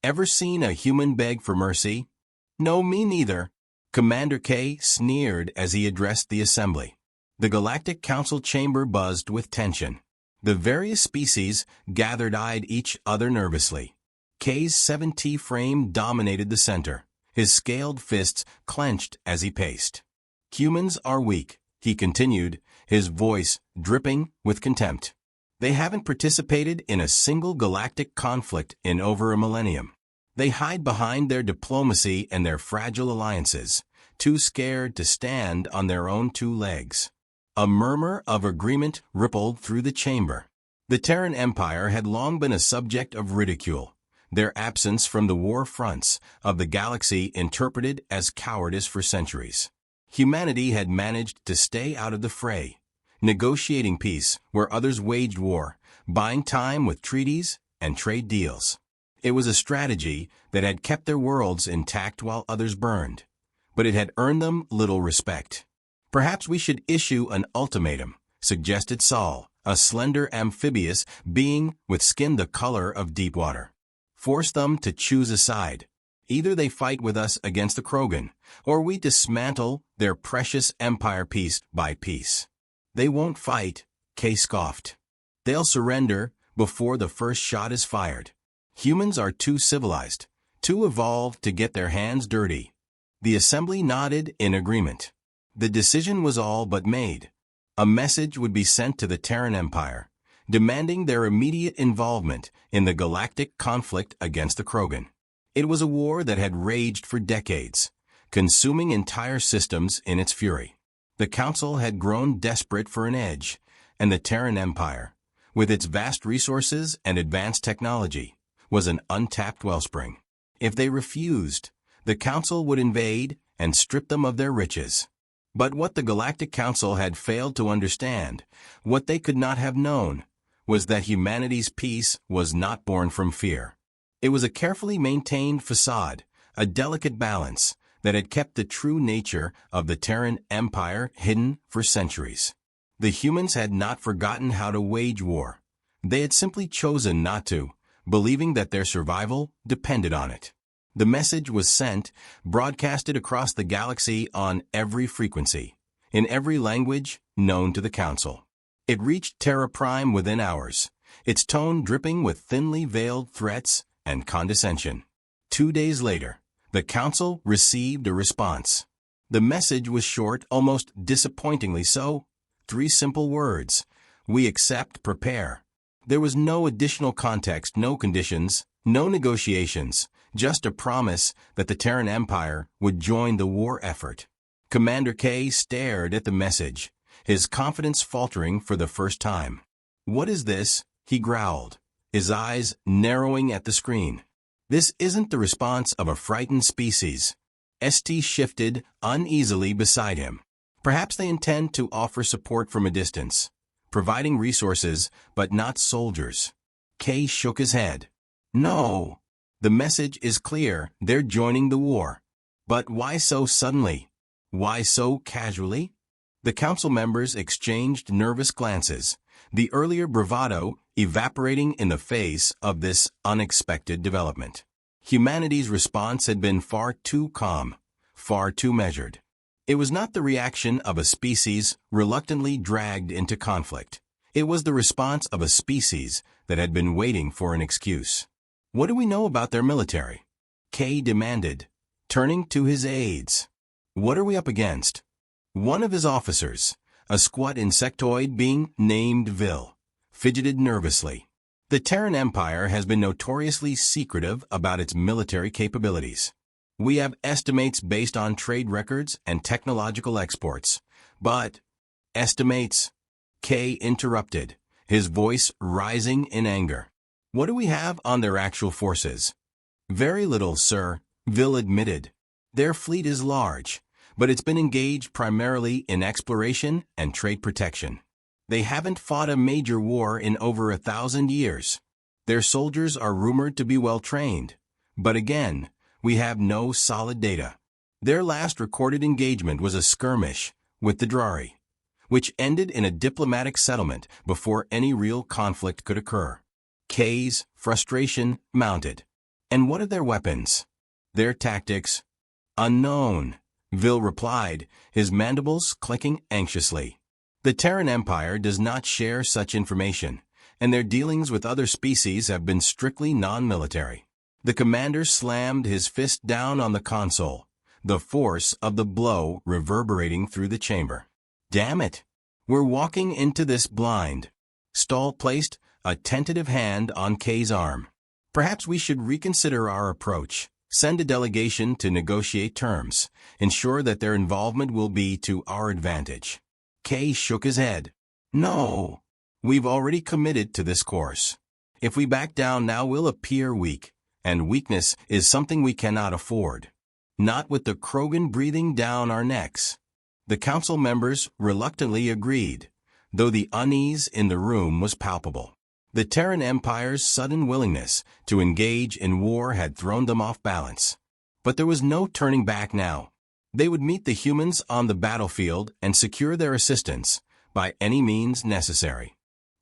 Ever seen a human beg for mercy? No, me neither. Commander K sneered as he addressed the assembly. The Galactic Council chamber buzzed with tension. The various species gathered-eyed each other nervously. K's 7T frame dominated the center, his scaled fists clenched as he paced. Humans are weak, he continued, his voice dripping with contempt. They haven't participated in a single galactic conflict in over a millennium. They hide behind their diplomacy and their fragile alliances, too scared to stand on their own two legs. A murmur of agreement rippled through the chamber. The Terran Empire had long been a subject of ridicule, their absence from the war fronts of the galaxy interpreted as cowardice for centuries. Humanity had managed to stay out of the fray, negotiating peace where others waged war, buying time with treaties and trade deals. It was a strategy that had kept their worlds intact while others burned, but it had earned them little respect. Perhaps we should issue an ultimatum, suggested Sol, a slender amphibious being with skin the color of deep water. Force them to choose a side. Either they fight with us against the Krogan, or we dismantle their precious empire piece by piece. They won't fight, Kay scoffed. They'll surrender before the first shot is fired. Humans are too civilized, too evolved to get their hands dirty. The assembly nodded in agreement. The decision was all but made. A message would be sent to the Terran Empire, demanding their immediate involvement in the galactic conflict against the Krogan. It was a war that had raged for decades, consuming entire systems in its fury. The Council had grown desperate for an edge, and the Terran Empire, with its vast resources and advanced technology, was an untapped wellspring. If they refused, the Council would invade and strip them of their riches. But what the Galactic Council had failed to understand, what they could not have known, was that humanity's peace was not born from fear. It was a carefully maintained facade, a delicate balance, that had kept the true nature of the Terran Empire hidden for centuries. The humans had not forgotten how to wage war. They had simply chosen not to, believing that their survival depended on it. The message was sent, broadcasted across the galaxy on every frequency, in every language known to the Council. It reached Terra Prime within hours, its tone dripping with thinly veiled threats and condescension. 2 days later, the Council received a response. The message was short, almost disappointingly so. 3 simple words: "We accept, prepare." There was no additional context, no conditions, no negotiations, just a promise that the Terran Empire would join the war effort. Commander K stared at the message, his confidence faltering for the first time. "What is this?" he growled, his eyes narrowing at the screen. "This isn't the response of a frightened species." ST shifted uneasily beside him. Perhaps they intend to offer support from a distance, providing resources but not soldiers. K shook his head. "No. The message is clear, they're joining the war. But why so suddenly? Why so casually?" The Council members exchanged nervous glances, the earlier bravado evaporating in the face of this unexpected development. Humanity's response had been far too calm, far too measured. It was not the reaction of a species reluctantly dragged into conflict. It was the response of a species that had been waiting for an excuse. "What do we know about their military?" Kay demanded, turning to his aides. "What are we up against?" One of his officers, a squat insectoid being named Vil, fidgeted nervously. The Terran Empire has been notoriously secretive about its military capabilities. We have estimates based on trade records and technological exports, but... Estimates? Kay interrupted, his voice rising in anger. "What do we have on their actual forces?" "Very little, sir," Vil admitted. "Their fleet is large, but it's been engaged primarily in exploration and trade protection. They haven't fought a major war in over 1,000 years. Their soldiers are rumored to be well trained, but again, we have no solid data. Their last recorded engagement was a skirmish with the Drari, which ended in a diplomatic settlement before any real conflict could occur." Kay's frustration mounted. And what of their weapons? Their tactics? Unknown, Vil replied, his mandibles clicking anxiously. The Terran Empire does not share such information, and their dealings with other species have been strictly non-military. The commander slammed his fist down on the console, the force of the blow reverberating through the chamber. Damn it! We're walking into this blind. Stahl placed a tentative hand on Kay's arm. Perhaps we should reconsider our approach, send a delegation to negotiate terms, ensure that their involvement will be to our advantage. Kay shook his head. No. We've already committed to this course. If we back down now, we'll appear weak, and weakness is something we cannot afford. Not with the Krogan breathing down our necks. The council members reluctantly agreed, though the unease in the room was palpable. The Terran Empire's sudden willingness to engage in war had thrown them off balance. But there was no turning back now. They would meet the humans on the battlefield and secure their assistance by any means necessary.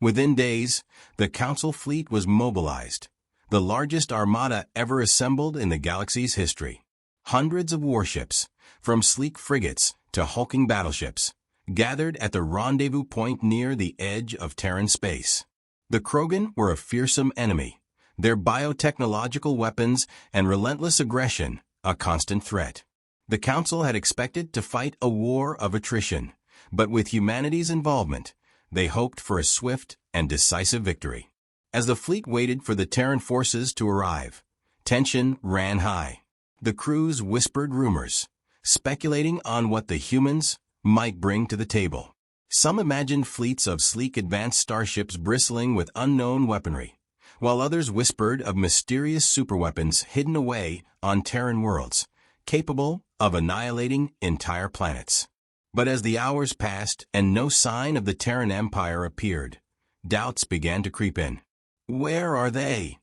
Within days, the Council fleet was mobilized, the largest armada ever assembled in the galaxy's history. Hundreds of warships, from sleek frigates to hulking battleships, gathered at the rendezvous point near the edge of Terran space. The Krogan were a fearsome enemy, their biotechnological weapons and relentless aggression a constant threat. The Council had expected to fight a war of attrition, but with humanity's involvement, they hoped for a swift and decisive victory. As the fleet waited for the Terran forces to arrive, tension ran high. The crews whispered rumors, speculating on what the humans might bring to the table. Some imagined fleets of sleek advanced starships bristling with unknown weaponry, while others whispered of mysterious superweapons hidden away on Terran worlds, capable of annihilating entire planets. But as the hours passed and no sign of the Terran Empire appeared, doubts began to creep in. Where are they?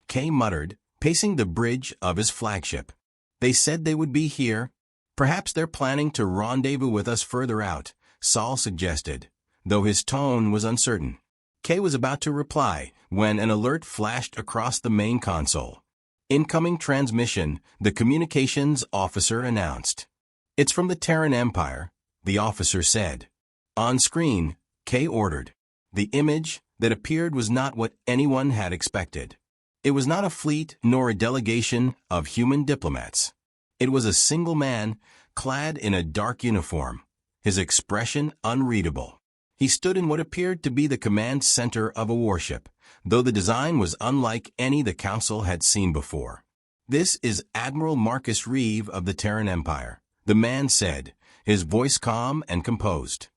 Kay muttered, pacing the bridge of his flagship. They said they would be here. Perhaps they're planning to rendezvous with us further out, Saul suggested, though his tone was uncertain. Kay was about to reply when an alert flashed across the main console. Incoming transmission, the communications officer announced. It's from the Terran Empire, the officer said. On screen, Kay ordered. The image that appeared was not what anyone had expected. It was not a fleet nor a delegation of human diplomats. It was a single man, clad in a dark uniform, his expression unreadable. He stood in what appeared to be the command center of a warship, though the design was unlike any the Council had seen before. This is Admiral Marcus Reeve of the Terran Empire, the man said, his voice calm and composed.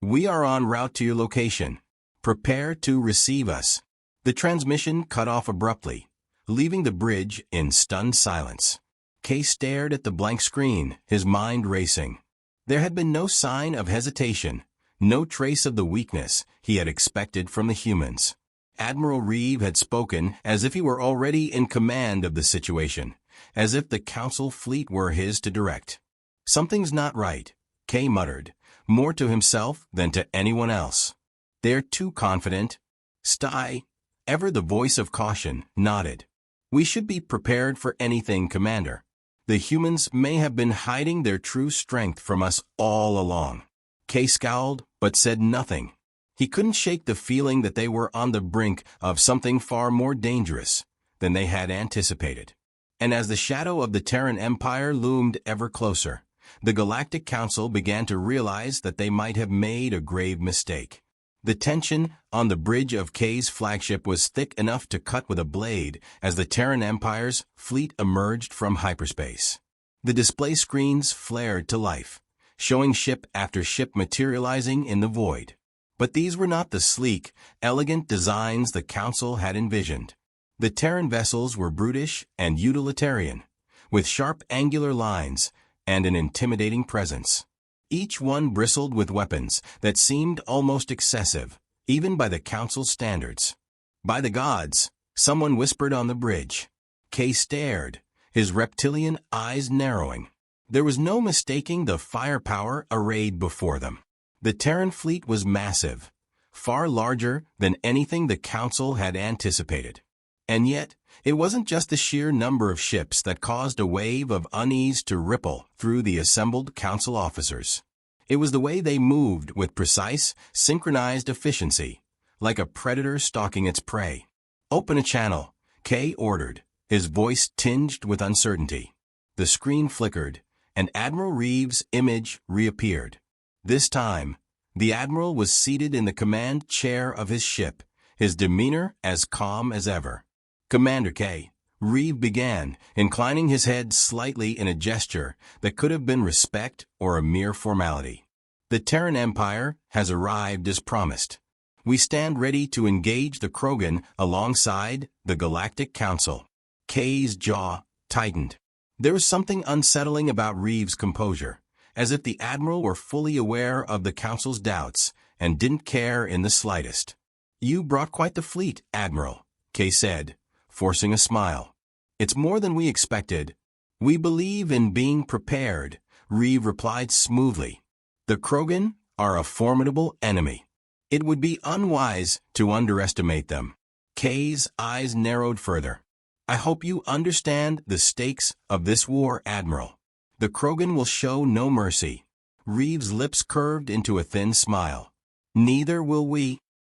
We are en route to your location. Prepare to receive us. The transmission cut off abruptly, leaving the bridge in stunned silence. Kay stared at the blank screen, his mind racing. There had been no sign of hesitation, no trace of the weakness he had expected from the humans. Admiral Reeve had spoken as if he were already in command of the situation, as if the Council fleet were his to direct. Something's not right, Kay muttered, more to himself than to anyone else. They're too confident. Sty, ever the voice of caution, nodded. We should be prepared for anything, Commander. The humans may have been hiding their true strength from us all along. Kay scowled, but said nothing. He couldn't shake the feeling that they were on the brink of something far more dangerous than they had anticipated. And as the shadow of the Terran Empire loomed ever closer, the Galactic Council began to realize that they might have made a grave mistake. The tension on the bridge of Kay's flagship was thick enough to cut with a blade as the Terran Empire's fleet emerged from hyperspace. The display screens flared to life, showing ship after ship materializing in the void. But these were not the sleek, elegant designs the Council had envisioned. The Terran vessels were brutish and utilitarian, with sharp angular lines and an intimidating presence. Each one bristled with weapons that seemed almost excessive, even by the Council's standards. By the gods, someone whispered on the bridge. Kay stared, his reptilian eyes narrowing. There was no mistaking the firepower arrayed before them. The Terran fleet was massive, far larger than anything the Council had anticipated. And yet, it wasn't just the sheer number of ships that caused a wave of unease to ripple through the assembled council officers. It was the way they moved with precise, synchronized efficiency, like a predator stalking its prey. "Open a channel," Kay ordered, his voice tinged with uncertainty. The screen flickered, and Admiral Reeves' image reappeared. This time, the Admiral was seated in the command chair of his ship, his demeanor as calm as ever. "Commander Kay," Reeve began, inclining his head slightly in a gesture that could have been respect or a mere formality. "The Terran Empire has arrived as promised. We stand ready to engage the Krogan alongside the Galactic Council." Kay's jaw tightened. There was something unsettling about Reeves' composure, as if the Admiral were fully aware of the Council's doubts and didn't care in the slightest. "You brought quite the fleet, Admiral," Kay said, forcing a smile. "It's more than we expected." "We believe in being prepared," Reeve replied smoothly. "The Krogan are a formidable enemy. It would be unwise to underestimate them." Kay's eyes narrowed further. "I hope you understand the stakes of this war, Admiral. The Krogan will show no mercy." Reeves' lips curved into a thin smile. "Neither will we."